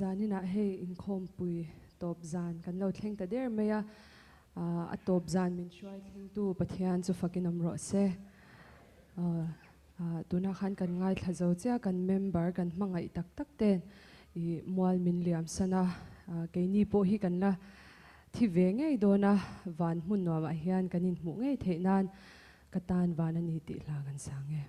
zanina hei in khom pui top zan kan lo thleng ta der meya a top zan min chuai thling tu pathian chu fakin amro se tuna khan kan ngai thlazo cha kan member kan mangai tak tak ten I mual min liam sana keini po hi kan la thi ve ngei dona van hmun no ma hian kanin mu ngei theinan katan van ani ti la kan sange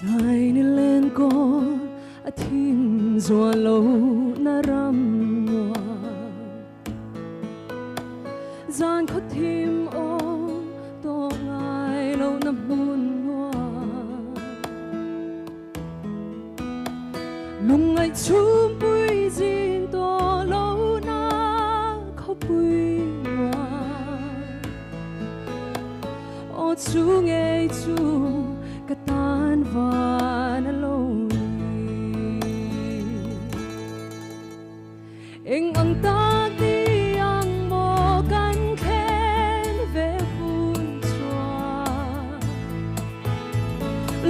Lai ni len ko a thing zua lo na ram wa zan kho thim o to ngai lo na mun wa lung ngai chum pui zin to lo na kho pui wa o chu ngai chu katan van alone eng ang tak di ang mo kan khen ve bun chua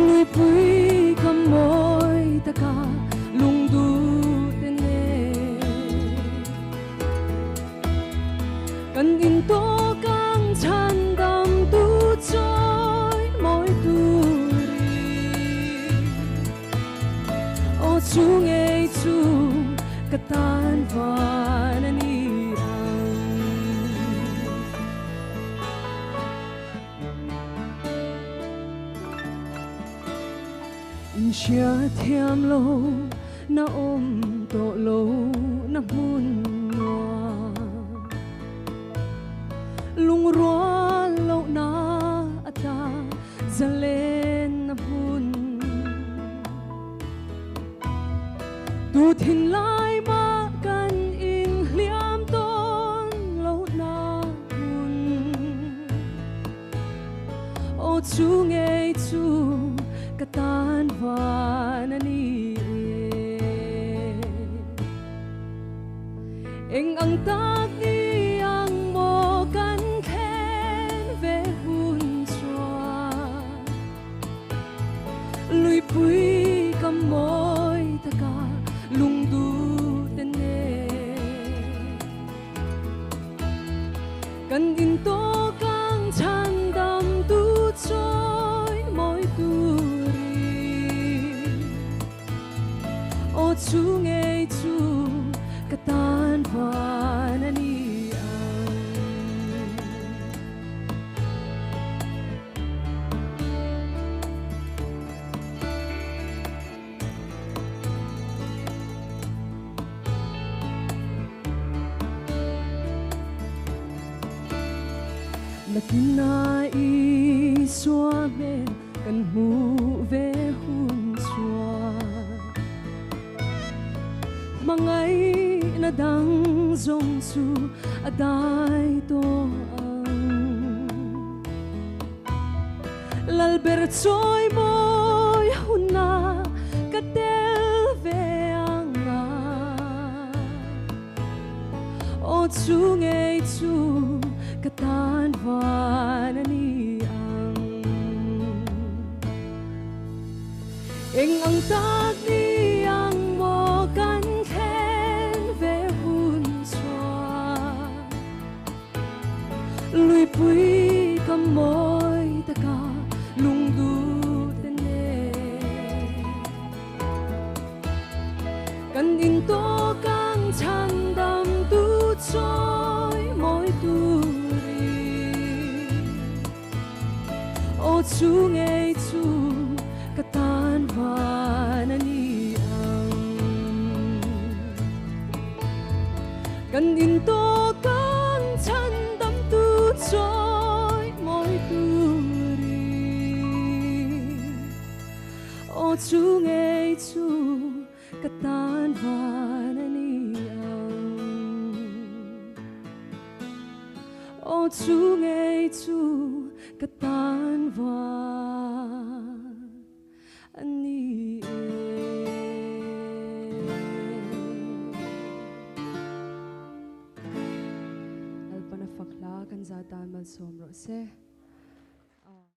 lui pui kam moi ta ka lung du ten ne kan in to kang chan dam tu choi moi tu chu ngei chu katan van ani in chia thiam lo na om to lo na mun noa lung rual lo na ata zalen na hun tu thin lai ma kan in hliam ton lo na hun o chu ngei chu katan van ani eng ang tak ni ang mo kan khen ve hun chua lui pui kam moi ta ka lung du ten ne kan in to kang chan dam tu choi moi tu ri o chu ngei chu katan van ani Latina I xóa bên cần mu về hun xóa mà ngay na đang dòng su ở đại to lalber trôi môi hun na katel về anga o chu ngei chu katan van ani eng ang tak ni ang mo kan khen ve hun chua lui pui kam moi ta ka lung du ten ne kan in to kang chan dam tu choi moi tu o chu ngei chu katan van ani kan in to kang chan dam tu choi moi tu ri o chu ngei chu katan van ani o chu ngei chu katan van ani alpana fakla kan za tan mal som ro se